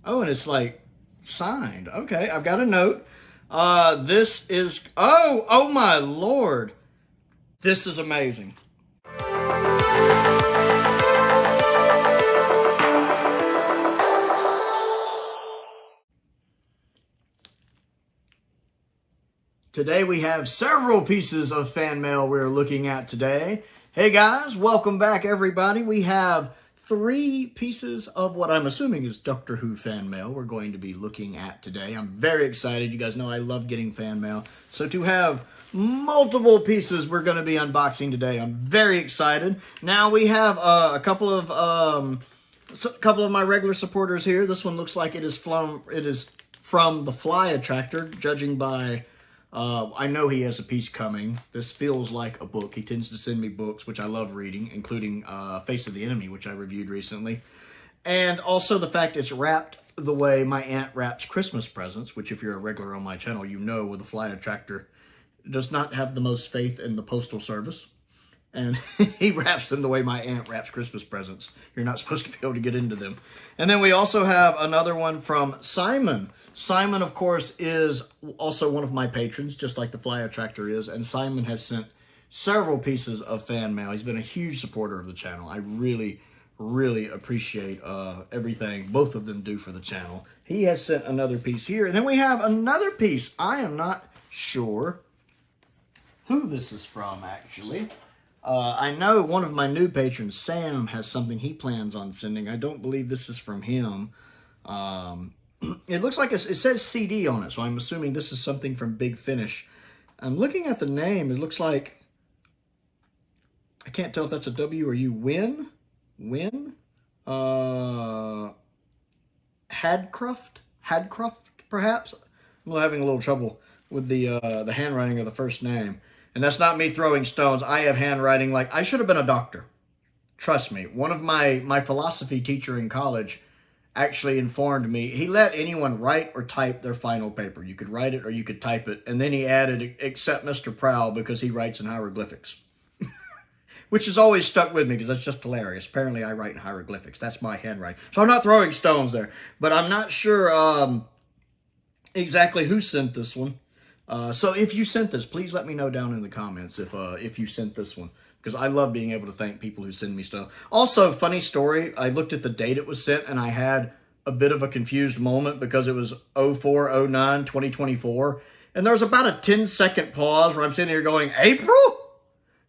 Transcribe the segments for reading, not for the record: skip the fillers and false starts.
Oh, and it's like signed. Okay, I've got a note. This is, oh my Lord. This is amazing. Today we have several pieces of fan mail we're looking at today. Hey guys, welcome back everybody. We have 3 pieces of what I'm assuming is Doctor Who fan mail we're going to be looking at today. I'm very excited. You guys know I love getting fan mail. So to have multiple pieces we're going to be unboxing today, I'm very excited. Now we have a couple of my regular supporters here. This one looks like it is from the Flyattractor, judging by I know he has a piece coming. This feels like a book. He tends to send me books, which I love reading, including Face of the Enemy, which I reviewed recently. And also the fact it's wrapped the way my aunt wraps Christmas presents, which if you're a regular on my channel, you know with the Flyattractor does not have the most faith in the postal service. And he wraps them the way my aunt wraps Christmas presents. You're not supposed to be able to get into them. And then we also have another one from Simon. Simon, of course, is also one of my patrons, just like the Flyattractor is. And Simon has sent several pieces of fan mail. He's been a huge supporter of the channel. I really, really appreciate everything both of them do for the channel. He has sent another piece here. And then we have another piece. I am not sure who this is from, actually. I know one of my new patrons, Sam, has something he plans on sending. I don't believe this is from him. It looks like it says CD on it, so I'm assuming this is something from Big Finish. I'm looking at the name. It looks like, I can't tell if that's a W or U. Win? Hadcroft, perhaps? I'm having a little trouble with the handwriting of the first name. And that's not me throwing stones. I have handwriting like I should have been a doctor. Trust me. One of my philosophy teacher in college actually informed me. He let anyone write or type their final paper. You could write it or you could type it. And then he added, except Mr. Prowl, because he writes in hieroglyphics. Which has always stuck with me because that's just hilarious. Apparently I write in hieroglyphics. That's my handwriting. So I'm not throwing stones there. But I'm not sure exactly who sent this one. So if you sent this, please let me know down in the comments if you sent this one, because I love being able to thank people who send me stuff. Also, funny story, I looked at the date it was sent and I had a bit of a confused moment because it was 04/09/2024, and there was about a 10-second pause where I'm sitting here going, April?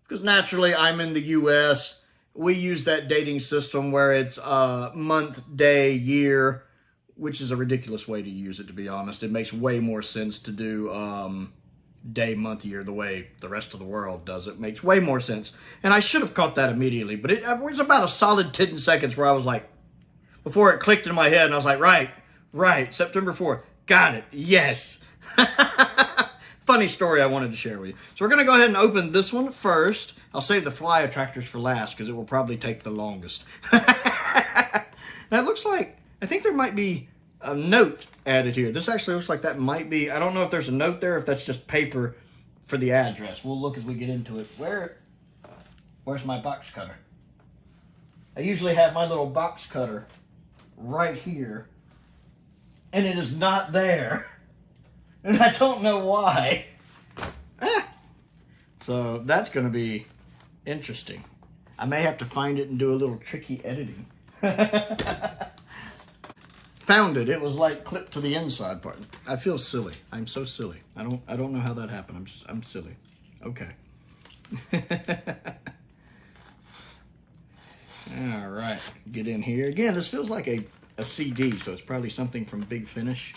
Because naturally I'm in the US. We use that dating system where it's month, day, year, which is a ridiculous way to use it, to be honest. It makes way more sense to do day, month, year the way the rest of the world does it. Makes way more sense. And I should have caught that immediately, but it was about a solid 10 seconds where I was like, before it clicked in my head, and I was like, right, September 4th. Got it, yes. Funny story I wanted to share with you. So we're going to go ahead and open this one first. I'll save the Flyattractors for last because it will probably take the longest. That looks like, I think there might be a note added here. This actually looks like that might be, I don't know if there's a note there, if that's just paper for the address. We'll look as we get into it. Where's my box cutter? I usually have my little box cutter right here, and it is not there. And I don't know why. So that's going to be interesting. I may have to find it and do a little tricky editing. Found it. It was like clipped to the inside part. I feel silly. I'm so silly. I don't know how that happened. I'm silly. Okay. All right. Get in here. Again, this feels like a CD, so it's probably something from Big Finish.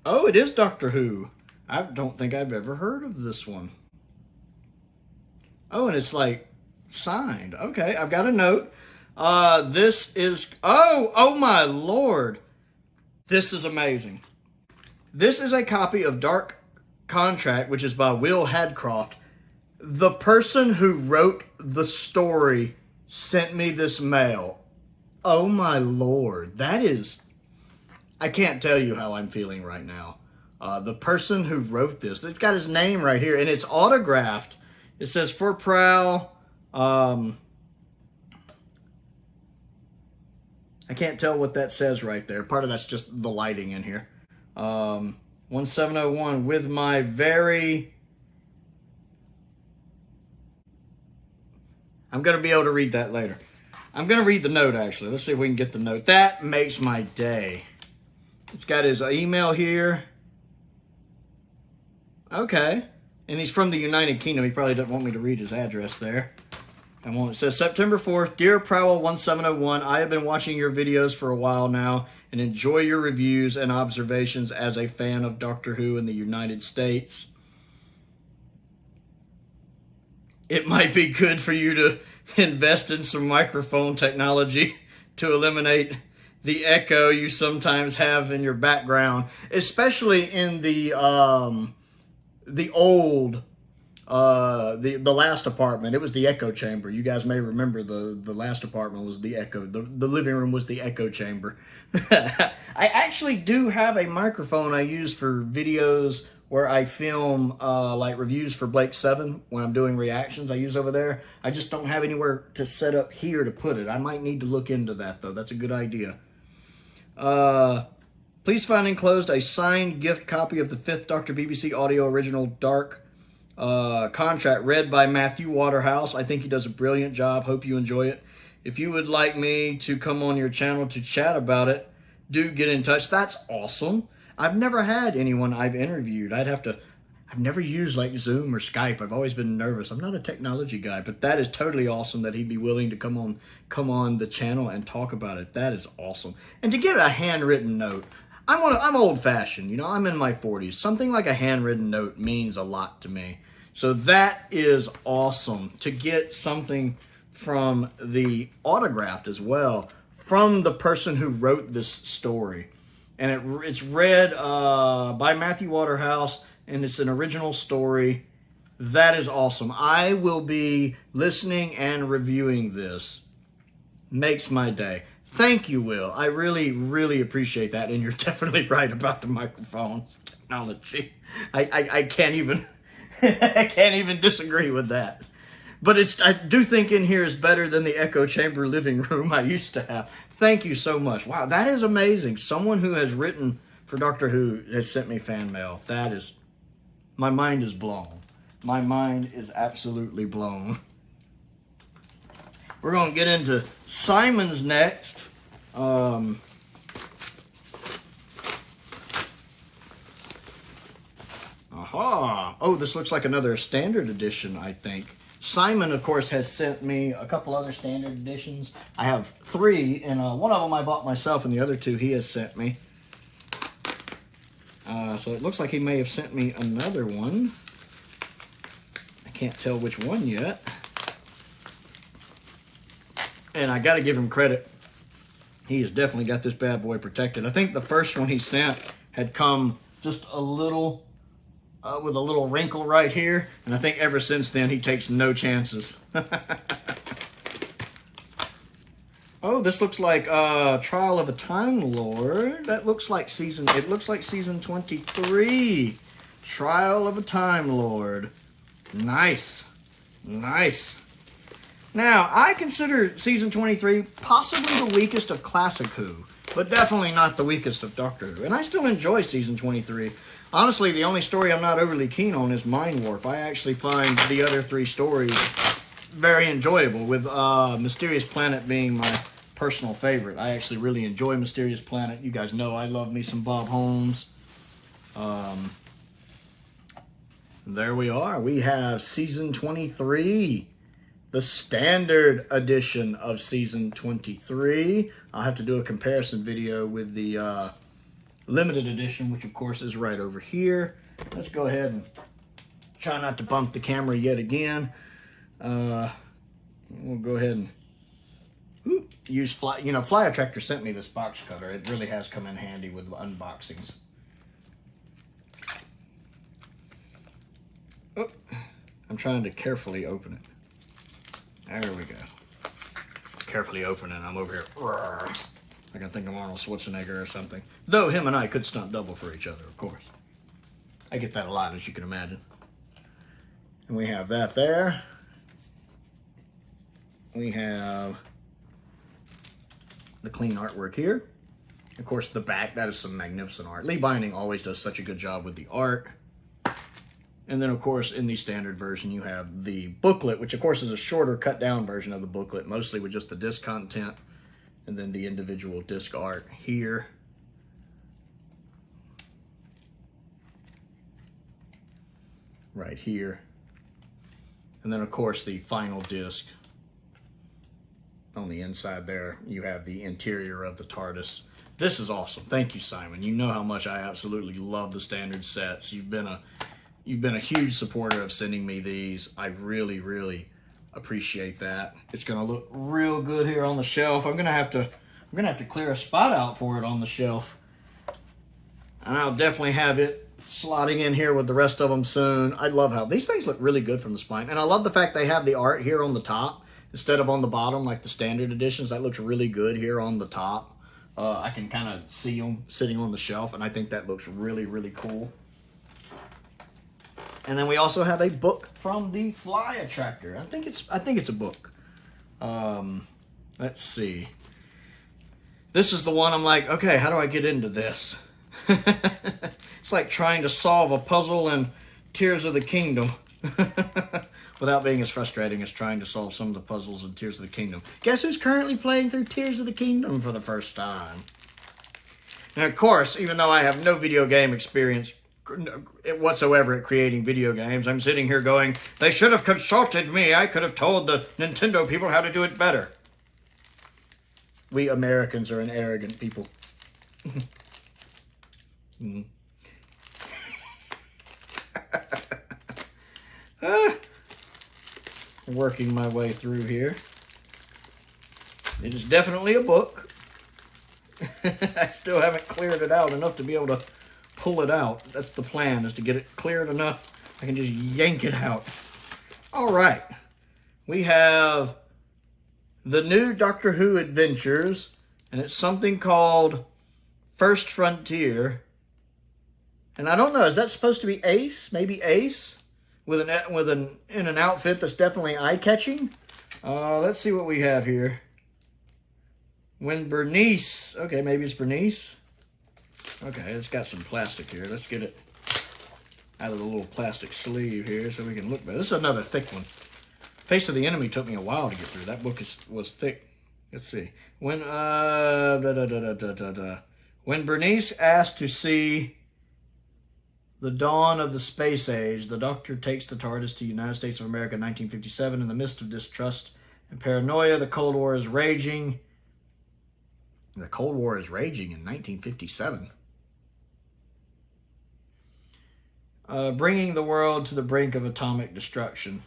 Oh, it is Doctor Who. I don't think I've ever heard of this one. Oh, and it's like signed. Okay, I've got a note. This is, oh my Lord. This is amazing. This is a copy of Dark Contract, which is by Will Hadcroft. The person who wrote the story sent me this mail. Oh my Lord. That is, I can't tell you how I'm feeling right now. The person who wrote this, it's got his name right here, and it's autographed. It says, for Prowl, I can't tell what that says right there. Part of that's just the lighting in here. 1701 with my very... I'm going to be able to read that later. I'm going to read the note, actually. Let's see if we can get the note. That makes my day. It's got his email here. Okay. And he's from the United Kingdom. He probably doesn't want me to read his address there. It says, September 4th, Dear Prowl 1701, I have been watching your videos for a while now and enjoy your reviews and observations as a fan of Doctor Who in the United States. It might be good for you to invest in some microphone technology to eliminate the echo you sometimes have in your background, especially in the old, the last apartment. It was the echo chamber. You guys may remember the last apartment was the echo. The living room was the echo chamber. I actually do have a microphone I use for videos where I film like reviews for Blake 7 when I'm doing reactions. I use over there. I just don't have anywhere to set up here to put it. I might need to look into that, though. That's a good idea. Please find enclosed a signed gift copy of the 5th Doctor BBC Audio Original Dark contract read by Matthew Waterhouse. I think he does a brilliant job. Hope you enjoy it. If you would like me to come on your channel to chat about it, do get in touch. That's awesome. I've never had anyone I've interviewed. I've never used like Zoom or Skype. I've always been nervous. I'm not a technology guy, but that is totally awesome that he'd be willing to come on the channel and talk about it. That is awesome. And to get a handwritten note, I'm old-fashioned, you know, I'm in my 40s. Something like a handwritten note means a lot to me. So that is awesome to get something from the autographed as well, from the person who wrote this story. And it's read by Matthew Waterhouse, and it's an original story. That is awesome. I will be listening and reviewing this. Makes my day. Thank you, Will. I really, really appreciate that. And you're definitely right about the microphones technology. I can't even I can't even disagree with that. But I do think in here is better than the echo chamber living room I used to have. Thank you so much. Wow, that is amazing. Someone who has written for Doctor Who has sent me fan mail. That is, my mind is blown. My mind is absolutely blown. We're going to get into Simon's next. Aha. Oh, this looks like another standard edition, I think. Simon, of course, has sent me a couple other standard editions. I have 3, and one of them I bought myself, and the other 2 he has sent me. So it looks like he may have sent me another one. I can't tell which one yet. And I got to give him credit. He has definitely got this bad boy protected. I think the first one he sent had come just a little... with a little wrinkle right here. And I think ever since then, he takes no chances. Oh, this looks like Trial of a Time Lord. That looks like it looks like season 23. Trial of a Time Lord. Nice. Nice. Now, I consider season 23 possibly the weakest of Classic Who, but definitely not the weakest of Doctor Who. And I still enjoy season 23. Honestly, the only story I'm not overly keen on is Mind Warp. I actually find the other 3 stories very enjoyable, with Mysterious Planet being my personal favorite. I actually really enjoy Mysterious Planet. You guys know I love me some Bob Holmes. There we are. We have season 23, the standard edition of season 23. I'll have to do a comparison video with the... limited edition, which of course is right over here. Let's go ahead and try not to bump the camera yet again. We'll go ahead and use Flyattractor sent me this box cutter. It really has come in handy with unboxings. Oh, I'm trying to carefully open it. There we go. Carefully opening. I'm over here. I can think of Arnold Schwarzenegger or something. Though him and I could stunt double for each other, of course. I get that a lot, as you can imagine. And we have that there. We have the clean artwork here. Of course, the back, that is some magnificent art. Lee Binding always does such a good job with the art. And then, of course, in the standard version, you have the booklet, which, of course, is a shorter, cut-down version of the booklet, mostly with just the disc content, and then the individual disc art here. Right here. And then, of course, the final disc. On the inside there, you have the interior of the Tardis. This is awesome. Thank you, Simon. You know how much I absolutely love the standard sets. You've been a huge supporter of sending me these. I really, really appreciate that. It's gonna look real good here on the shelf. I'm gonna have to clear a spot out for it on the shelf. And I'll definitely have it slotting in here with the rest of them soon. I love how these things look really good from the spine. And I love the fact they have the art here on the top instead of on the bottom like the standard editions. That looks really good here on the top. I can kind of see them sitting on the shelf, and I think that looks really, really cool. And then we also have a book from the Flyattractor. I think it's a book. Let's see. This is the one I'm like, okay, how do I get into this? It's like trying to solve a puzzle in Tears of the Kingdom. Without being as frustrating as trying to solve some of the puzzles in Tears of the Kingdom. Guess who's currently playing through Tears of the Kingdom for the first time? And of course, even though I have no video game experience whatsoever at creating video games, I'm sitting here going, they should have consulted me. I could have told the Nintendo people how to do it better. We Americans are an arrogant people. Working my way through here. It is definitely a book. I still haven't cleared it out enough to be able to pull it out. That's the plan, is to get it cleared enough I can just yank it out. All right. We have the new Doctor Who adventures, and it's something called First Frontier. And I don't know, is that supposed to be Ace? Maybe Ace? In an outfit that's definitely eye-catching. Let's see what we have here. When Bernice, okay, maybe it's Bernice. Okay, it's got some plastic here. Let's get it out of the little plastic sleeve here so we can look better. This is another thick one. Face of the Enemy took me a while to get through. That book was thick. Let's see. When when Bernice asked to see the dawn of the space age, the Doctor takes the TARDIS to the United States of America in 1957. In the midst of distrust and paranoia, the Cold War is raging. The Cold War is raging in 1957. Bringing the world to the brink of atomic destruction.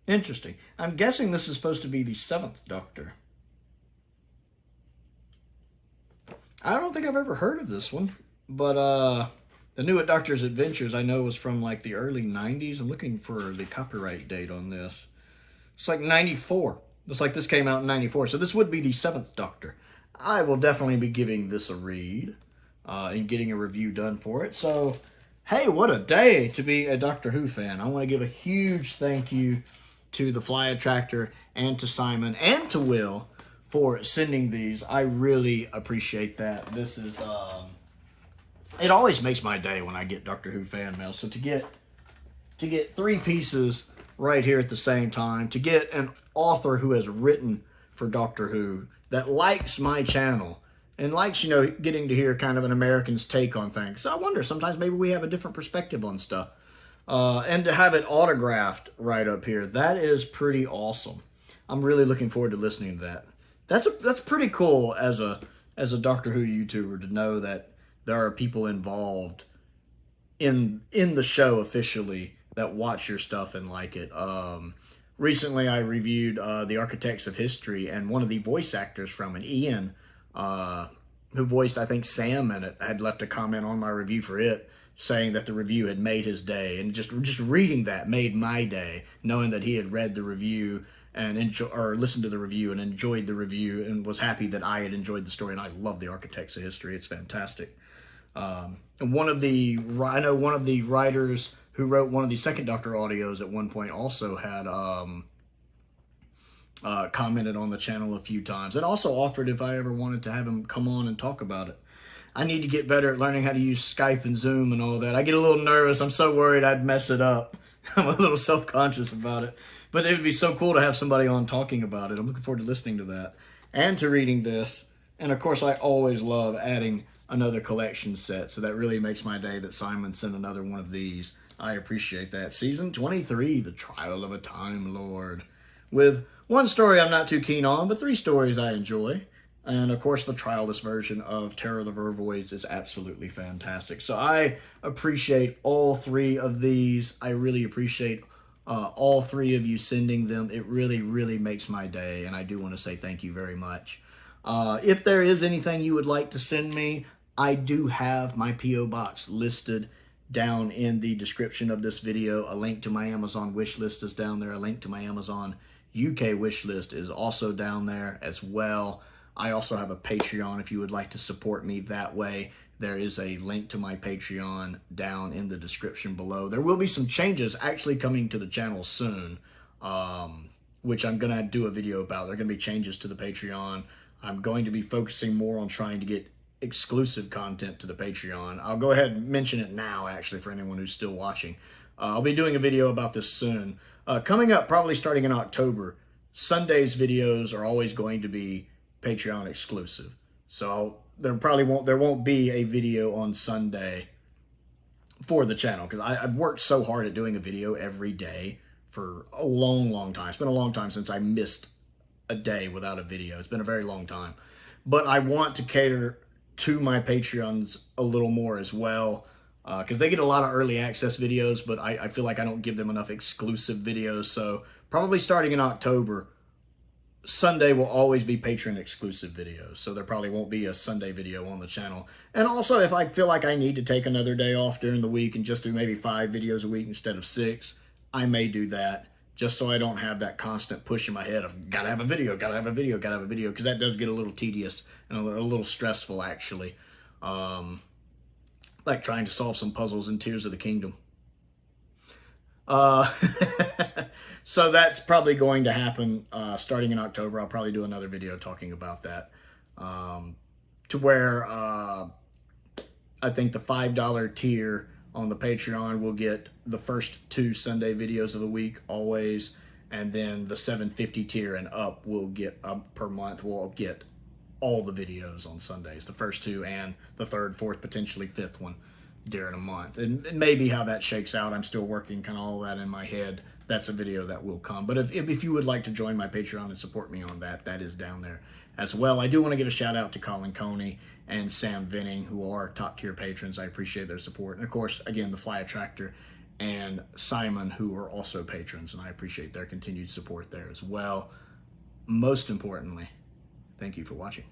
Interesting. I'm guessing this is supposed to be the 7th Doctor. I don't think I've ever heard of this one, but the New Doctor's Adventures I know was from like the early 90s. I'm looking for the copyright date on this. It's like 94. Looks like this came out in 94, so this would be the 7th Doctor. I will definitely be giving this a read and getting a review done for it. So, hey, what a day to be a Doctor Who fan. I want to give a huge thank you to the Flyattractor and to Simon and to Will for sending these. I really appreciate that. This is, it always makes my day when I get Doctor Who fan mail. So to get 3 pieces right here at the same time, to get an author who has written for Doctor Who that likes my channel and likes, you know, getting to hear kind of an American's take on things. So I wonder, sometimes maybe we have a different perspective on stuff. And to have it autographed right up here, that is pretty awesome. I'm really looking forward to listening to that. That's pretty cool as a Doctor Who YouTuber to know that there are people involved in the show officially that watch your stuff and like it. Recently, I reviewed The Architects of History, and one of the voice actors from it, Ian, who voiced, I think, Sam in it, had left a comment on my review for it, saying that the review had made his day. And just reading that made my day, knowing that he had read the review and listened to the review and enjoyed the review and was happy that I had enjoyed the story. And I love The Architects of History. It's fantastic. And I know one of the writers who wrote one of the Second Doctor audios at one point also had commented on the channel a few times, and also offered if I ever wanted to have him come on and talk about it. I need to get better at learning how to use Skype and Zoom and all that. I get a little nervous. I'm so worried I'd mess it up. I'm a little self-conscious about it. But it would be so cool to have somebody on talking about it. I'm looking forward to listening to that and to reading this. And of course, I always love adding another collection set. So that really makes my day that Simon sent another one of these. I appreciate that. Season 23, The Trial of a Time Lord. With one story I'm not too keen on, but 3 stories I enjoy. And of course, the trialless version of Terror of the Vervoids is absolutely fantastic. So I appreciate all 3 of these. I really appreciate all 3 of you sending them. It really, really makes my day. And I do want to say thank you very much. If there is anything you would like to send me, I do have my P.O. box listed down in the description of this video. A link to my Amazon wish list is down there. A link to my Amazon UK wish list is also down there as well. I also have a Patreon if you would like to support me that way. There is a link to my Patreon down in the description below. There will be some changes actually coming to the channel soon, which I'm going to do a video about. There are going to be changes to the Patreon. I'm going to be focusing more on trying to get exclusive content to the Patreon. I'll go ahead and mention it now, actually, for anyone who's still watching. I'll be doing a video about this soon. Coming up, probably starting in October, Sunday's videos are always going to be Patreon exclusive. So there won't be a video on Sunday for the channel, because I've worked so hard at doing a video every day for a long time. It's been a long time since I missed a day without a video. It's been a very long time. But I want to cater to my Patreons a little more as well, because they get a lot of early access videos, but I feel like I don't give them enough exclusive videos. So probably starting in October, Sunday will always be Patreon exclusive videos. So there probably won't be a Sunday video on the channel. And also, if I feel like I need to take another day off during the week and just do maybe 5 videos a week instead of 6, I may do that, just so I don't have that constant push in my head of gotta have a video, gotta have a video, gotta have a video, because that does get a little tedious and a little stressful, actually. Like trying to solve some puzzles in Tears of the Kingdom. So that's probably going to happen starting in October. I'll probably do another video talking about that. To where I think the $5 tier on the Patreon will get the first 2 Sunday videos of the week always, and then the $7.50 tier and up will get per month will get all the videos on Sundays, the first 2 and the 3rd, 4th, potentially 5th one during a month. And maybe how that shakes out, I'm still working kind of all that in my head. That's a video that will come. But if you would like to join my Patreon and support me on that, that is down there as well. I do want to give a shout out to Colin Coney and Sam Venning, who are top tier patrons. I appreciate their support. And of course, again, the Flyattractor and Simon, who are also patrons, and I appreciate their continued support there as well. Most importantly, thank you for watching.